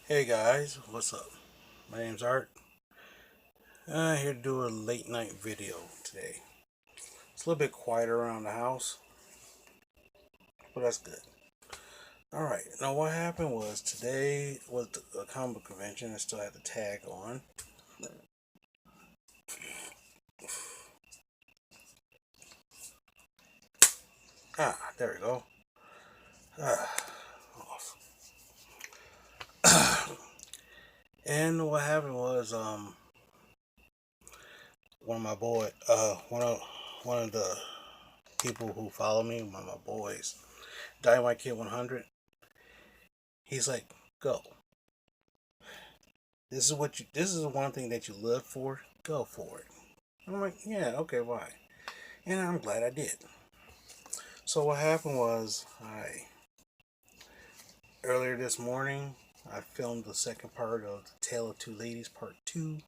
Hey guys, what's up? My name's Art. I'm here to do a late night video today. It's a little bit quieter around the house, but that's good. Alright, now what happened was today was a comic book convention. I still had the tag on. There we go. Off. And what happened was one of my boy one of the people who follow me, one of my boys, Dynamite Kid 100. He's like, go. This is one thing that you live for. Go for it. I'm like, yeah, okay, why? And I'm glad I did. So what happened was, I earlier this morning I filmed the second part of the Tale of Two Ladies Part 2.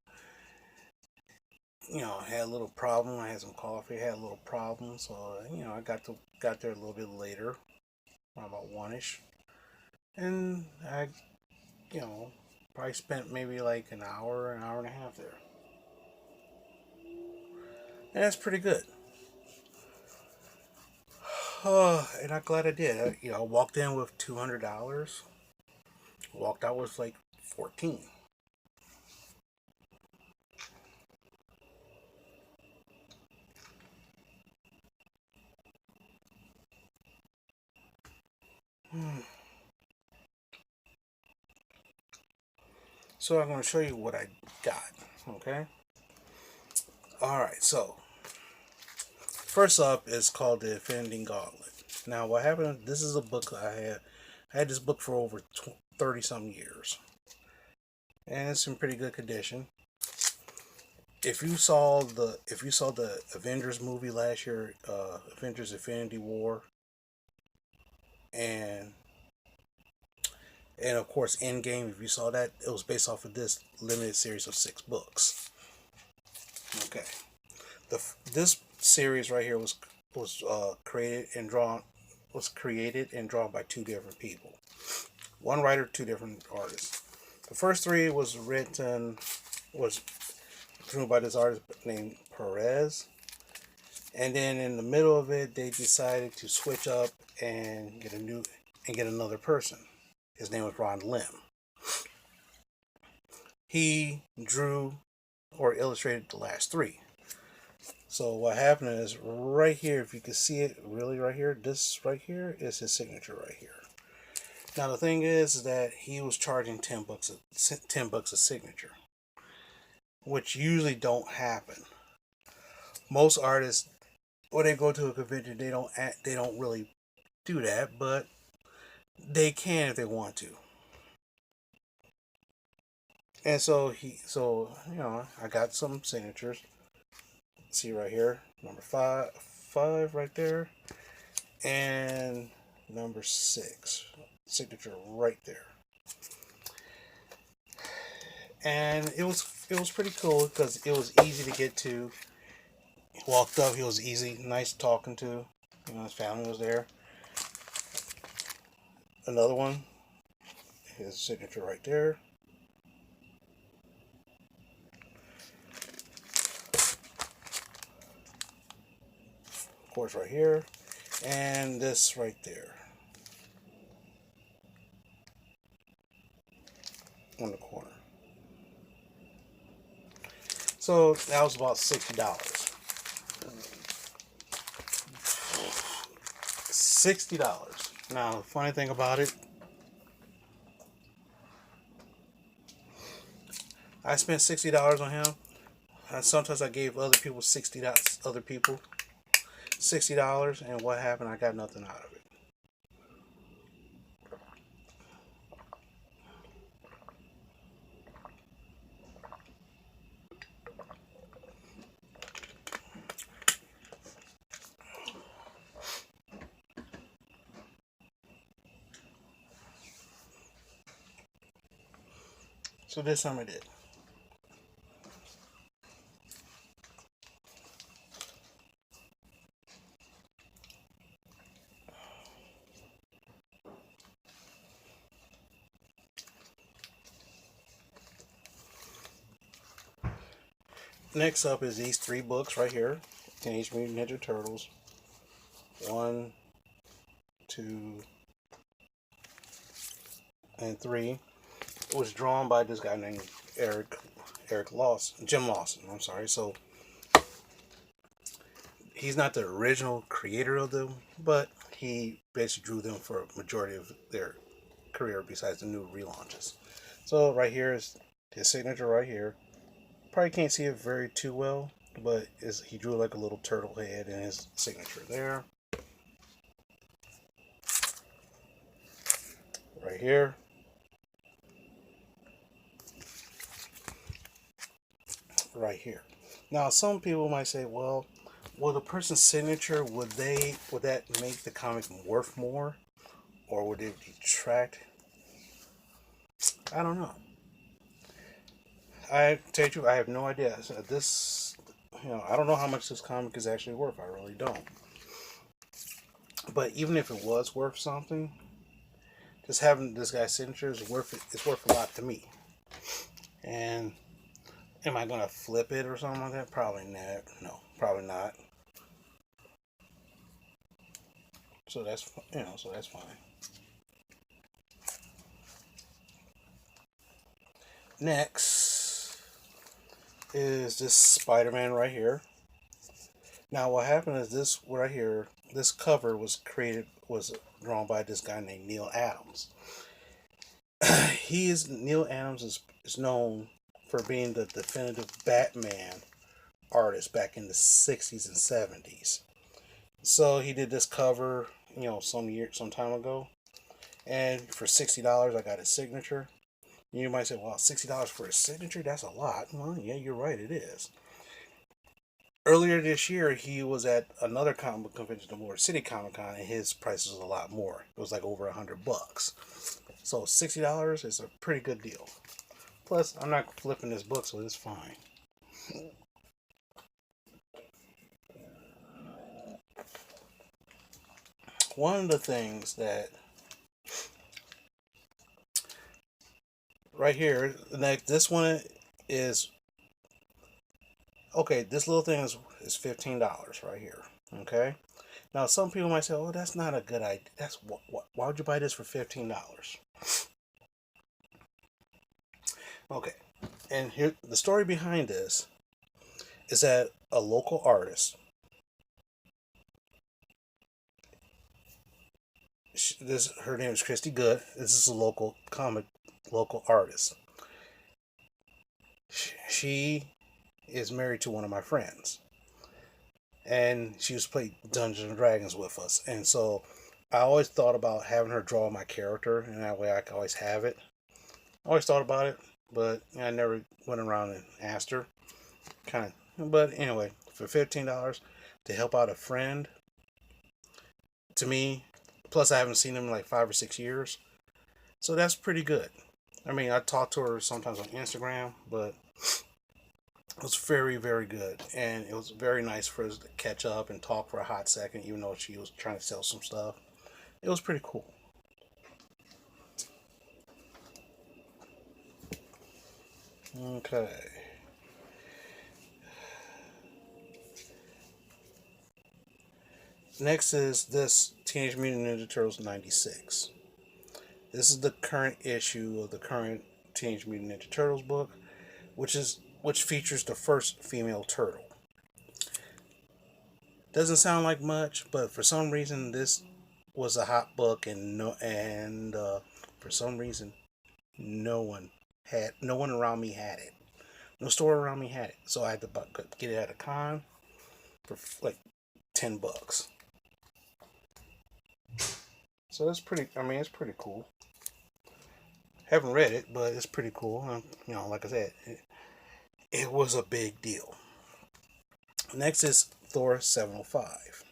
I had a little problem. I had some coffee. I had a little problem, so I got there a little bit later, about 1ish, and I you know probably spent maybe like an hour and a half there, and that's pretty good. And I'm glad I did. I walked in with $200. Walked out with like 14. So I'm going to show you what I got. Okay. All right. So first up is called the Offending Gauntlet. Now what happened? This is a book I had. I had this book for over 30 some years, and it's in pretty good condition. If you saw the Avengers movie last year, Avengers Infinity War, and of course Endgame, if you saw that, it was based off of this limited series of 6 books. Okay, this series right here was created and drawn by 2 different people, one writer, 2 different artists. The first 3 was drawn by this artist named Perez, and then in the middle of it, they decided to switch up and get another person. His name was Ron Lim. He drew or illustrated the last 3. So what happened is right here, if you can see it really right here, this right here is his signature right here. Now the thing is that he was charging $10 a signature, which usually don't happen. Most artists, when they go to a convention, they don't really do that, but they can if they want to. And so I got some signatures. See right here, number five right there, and number 6 signature right there. And it was pretty cool because it was easy to get to. He walked up, he was easy, nice talking to. His family was there. Another one, his signature right there. Of course, right here, and this right there on the corner. So that was about $60. $60. Now, the funny thing about it, I spent $60 on him. Sometimes I gave other people $60, and what happened? I got nothing out of it. So this time I did. Next up is these 3 books right here. Teenage Mutant Ninja Turtles. 1, 2, and 3. It was drawn by this guy named Jim Lawson. I'm sorry. So he's not the original creator of them, but he basically drew them for a majority of their career besides the new relaunches. So right here is his signature right here. Probably can't see it very too well, but he drew like a little turtle head in his signature there. Right here. Right here. Now some people might say, well, the person's signature, would that make the comic worth more, or would it detract? I don't know. I tell you, I have no idea. This, I don't know how much this comic is actually worth. I really don't. But even if it was worth something, just having this guy's signature is worth it. It's worth a lot to me. And am I gonna flip it or something like that? Probably not. No, probably not. So that's so that's fine. Next is this Spider-Man right here. Now what happened is this right here, this cover was drawn by this guy named Neal Adams. Neal Adams is known for being the definitive Batman artist back in the 60s and 70s. So he did this cover, some time ago. And for $60 I got his signature. You might say, well, $60 for a signature? That's a lot. Well, yeah, you're right, it is. Earlier this year, he was at another comic book convention, the Motor City Comic Con, and his price was a lot more. It was like over $100. So $60 is a pretty good deal. Plus, I'm not flipping this book, so it's fine. One of the things that right here, this one is okay. This little thing is $15 right here. Okay. Now some people might say, "Oh, that's not a good idea. Why would you buy this for $15?" Okay, and here the story behind this is that a local artist, her name is Christy Good. This is a local artist. She is married to one of my friends, and she used to play Dungeons and Dragons with us, and so I always thought about having her draw my character, and that way I could always have it. I always thought about it, but I never went around and asked her. But anyway, for $15 to help out a friend, to me, plus I haven't seen him in like 5 or 6 years, so that's pretty good. I mean, I talk to her sometimes on Instagram, but it was very, very good, and it was very nice for us to catch up and talk for a hot second, even though she was trying to sell some stuff. It was pretty cool. Okay. Next is this Teenage Mutant Ninja Turtles 96. This is the current issue of the current Teenage Mutant Ninja Turtles book, which features the first female turtle. Doesn't sound like much, but for some reason this was a hot book, and for some reason no one around me had it. No store around me had it, so I had to get it at a con for like $10. So it's pretty. I mean, it's pretty cool. Haven't read it, but it's pretty cool. Like I said, it was a big deal. Next is Thor 705.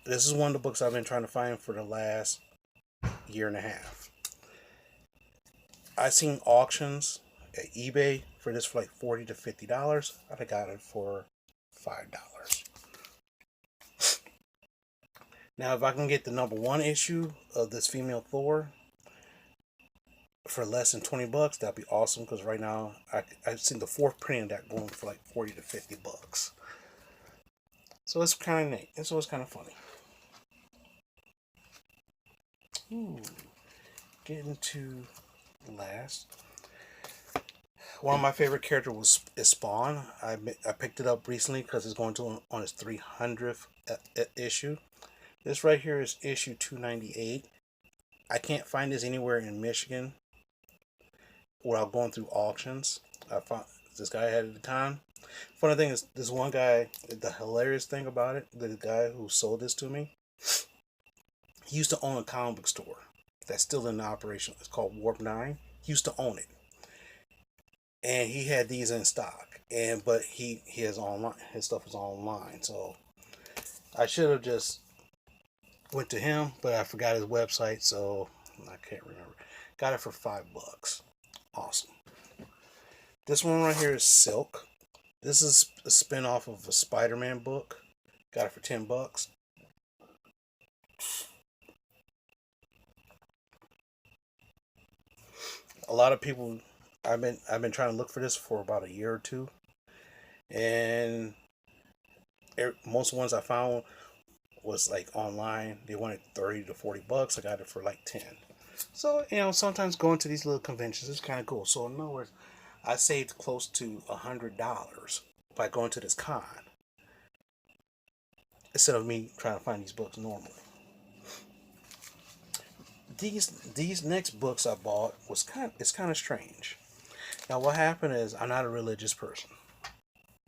This is one of the books I've been trying to find for the last year and a half. I've seen auctions at eBay for this for like $40 to $50. I got it for $5. Now, if I can get the #1 issue of this female Thor for less than 20 bucks, that'd be awesome. Because right now, I've seen the fourth printing of that going for like 40 to 50 bucks. So it's kind of neat. And so it's kind of funny. Ooh, getting to last. One of my favorite characters is Spawn. I picked it up recently because it's going to on its 300th issue. This right here is issue 298. I can't find this anywhere in Michigan without going through auctions. I found this guy had it at the time. Funny thing is, this one guy, the hilarious thing about it, the guy who sold this to me, he used to own a comic book store that's still in operation. It's called Warp 9. He used to own it. And he had these in stock. But he has online, his stuff is online. So I should have just went to him, but I forgot his website, so I can't remember. Got it for $5. Awesome. This one right here is Silk. This is a spin-off of a Spider-Man book. Got it for $10. A lot of people, I've been trying to look for this for about a year or two, and most ones I found was like online. They wanted 30 to 40 bucks. I got it for like 10. So, sometimes going to these little conventions is kind of cool. So in other words, I saved close to $100 by going to this con instead of me trying to find these books normally. These next books I bought it's kind of strange. Now what happened is I'm not a religious person.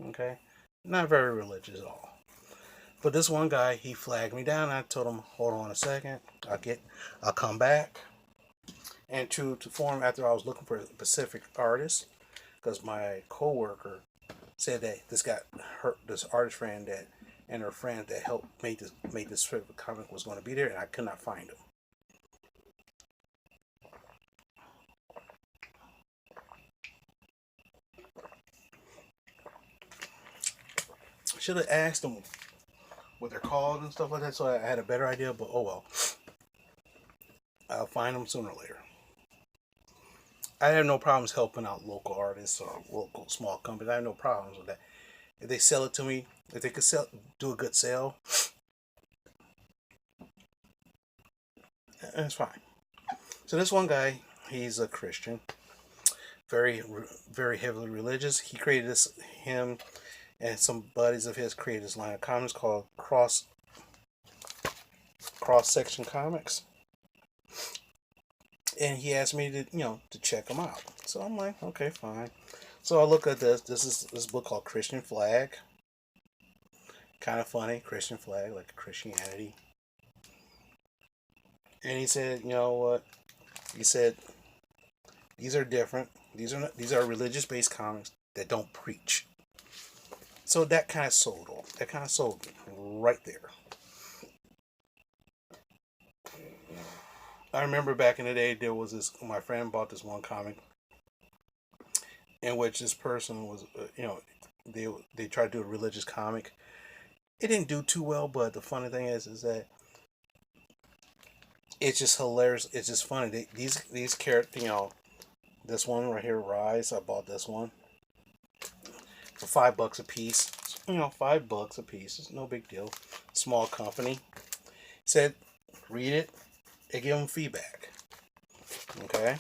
Okay? Not very religious at all. But this one guy, he flagged me down. I told him, hold on a second. I'll come back. And to form after I was looking for a specific artist, because my coworker said that this artist friend and her friend that helped made this comic was going to be there, and I could not find him. Should have asked them what they're called and stuff like that, so I had a better idea. But oh well, I'll find them sooner or later. I have no problems helping out local artists or local small companies. I have no problems with that. If they sell it to me, if they could do a good sale, that's fine. So this one guy, he's a Christian, very very heavily religious. He created this. Him and some buddies of his created this line of comics called Cross Section Comics. And he asked me to check them out. So I'm like, okay, fine. So I look at this. This is this book called Christian Flag. Kind of funny, Christian flag, like Christianity. And he said, you know what? He said, these are different. These are religious based comics that don't preach. So that kind of sold them. That kind of sold me right there. I remember back in the day, there was this. My friend bought this one comic, in which this person was, they tried to do a religious comic. It didn't do too well, but the funny thing is that it's just hilarious. It's just funny. These characters, this one right here, Rise. I bought this one for $5 a piece. $5 a piece. It's no big deal. Small company. Said, read it and give them feedback. Okay?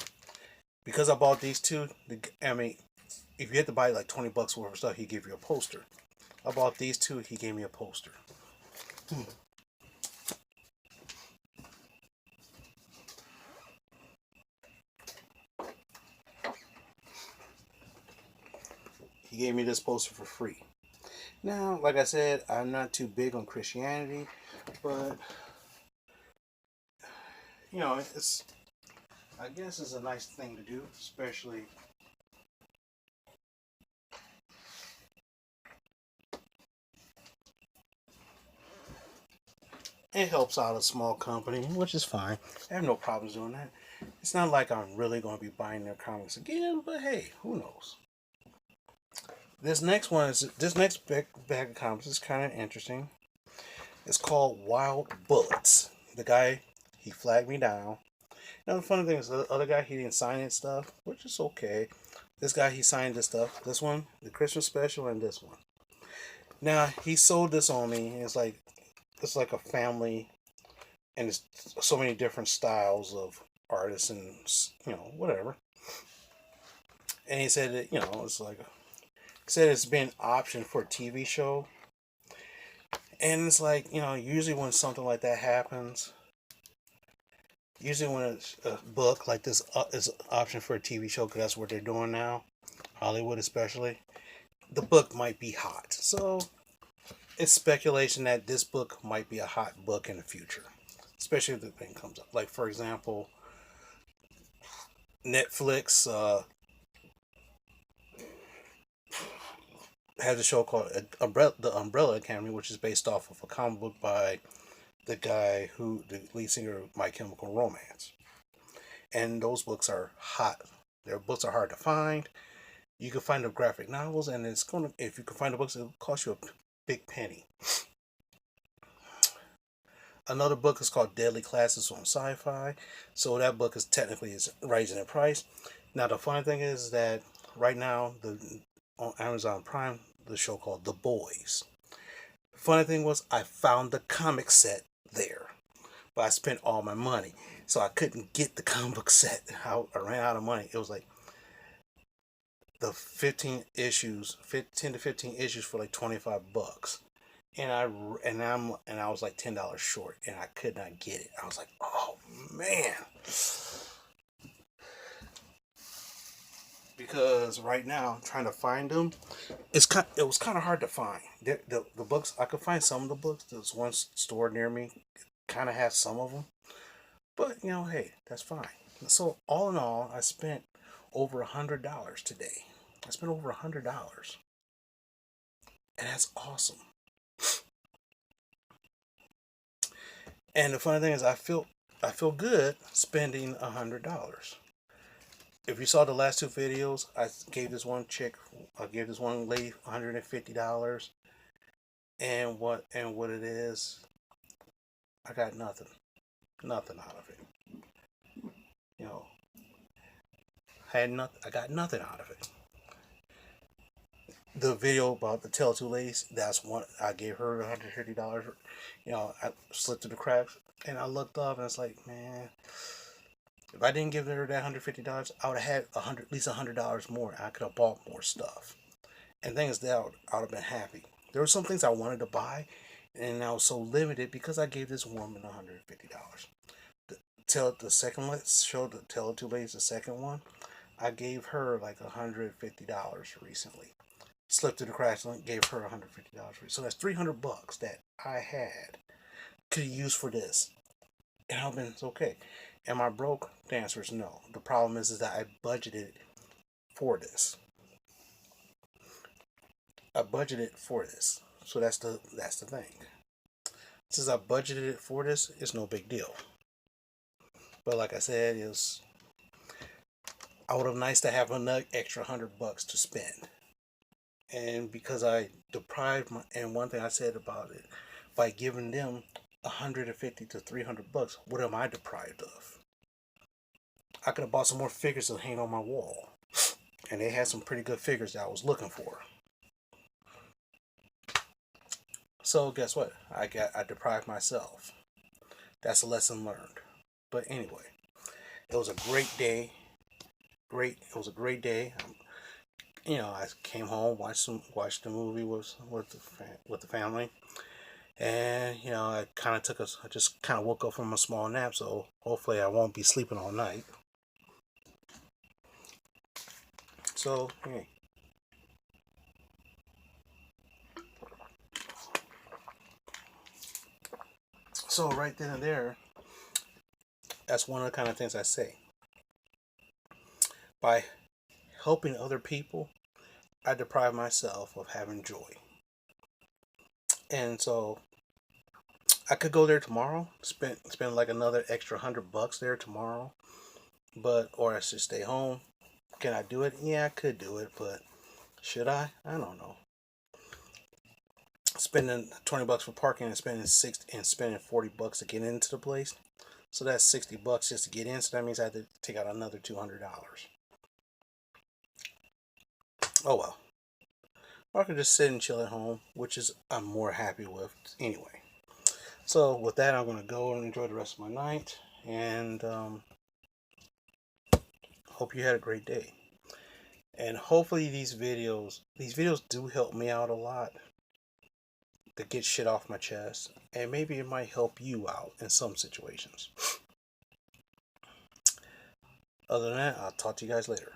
Because I bought these two, if you had to buy like $20 worth of stuff, he gave you a poster. I bought these two, he gave me a poster. He gave me this poster for free. Now, like I said, I'm not too big on Christianity, but it's, I guess it's a nice thing to do, especially it helps out a small company, which is fine. I have no problems doing that. It's not like I'm really going to be buying their comics again, but hey, who knows? This next bag of comics is kind of interesting. It's called Wild Bullets. The guy, he flagged me down, Now the funny thing is, the other guy, he didn't sign it stuff, which is okay. This guy, he signed this stuff. This one, the Christmas special, and this one. Now he sold this on me. It's like a family, and it's so many different styles of artists and whatever. And he said that it's like he said it's been optioned for a TV show, and it's like usually when something like that happens, usually when it's a book like this is an option for a TV show because that's what they're doing now, Hollywood especially. The book might be hot, so it's speculation that this book might be a hot book in the future, especially if the thing comes up. Like for example, Netflix has a show called The Umbrella Academy, which is based off of a comic book by the lead singer of My Chemical Romance. And those books are hot. Their books are hard to find. You can find the graphic novels, and if you can find the books, it'll cost you a big penny. Another book is called Deadly Classes on Sci-Fi. So that book is rising in price. Now the funny thing is that right now on Amazon Prime, the show called The Boys. Funny thing was I found the comic set there, but I spent all my money, so I couldn't get the comic book set. I ran out of money. It was like the 10 to 15 issues for like $25, and I was like $10 short, and I could not get it. I was like, oh man. Because right now trying to find them, it was kind of hard to find the books. I could find some of the books. There's one store near me, kind of has some of them, but hey, that's fine. So all in all, I spent over $100 today. I spent over $100, and that's awesome. And the funny thing is, I feel good spending $100. If you saw the last two videos, I gave this one lady $150, and what it is, I got nothing out of it. You know, I got nothing out of it. The video about the Tell Two Ladies, that's one I gave her $150. I slipped through the cracks, and I looked up, and it's like, man, if I didn't give her that $150, I would have had at least $100 more. I could have bought more stuff. And things that I would have been happy. There were some things I wanted to buy, and I was so limited because I gave this woman $150. The second let's show the Tell Two Ladies, the second one, I gave her like $150 recently. Slipped through the cracks and gave her $150. So that's $300 that I had could use for this, and I've been okay. Am I broke? The answer is no. The problem is that I budgeted for this. I budgeted for this. So that's the thing. Since I budgeted for this, it's no big deal. But like I said, I would have nice to have another extra $100 to spend. And because I deprived and one thing I said about it, by giving them $150 to $300, what am I deprived of? I could have bought some more figures to hang on my wall, and they had some pretty good figures that I was looking for. So guess what? I deprived myself. That's a lesson learned. But anyway, it was a great day. It was a great day. I came home, watched the movie with the family, and I just kind of woke up from a small nap. So hopefully I won't be sleeping all night. So hey. So right then and there, that's one of the kind of things I say. By helping other people, I deprive myself of having joy. And so I could go there tomorrow, spend like another extra $100 there tomorrow, or I should stay home. Can I do it? Yeah, I could do it, but should I? I don't know. Spending $20 for parking and spending $40 to get into the place. So that's $60 just to get in. So that means I had to take out another $200. Oh well. Or I could just sit and chill at home, which is I'm more happy with anyway. So with that, I'm gonna go and enjoy the rest of my night, and hope you had a great day. And hopefully these videos do help me out a lot to get shit off my chest, and maybe it might help you out in some situations. Other than that, I'll talk to you guys later.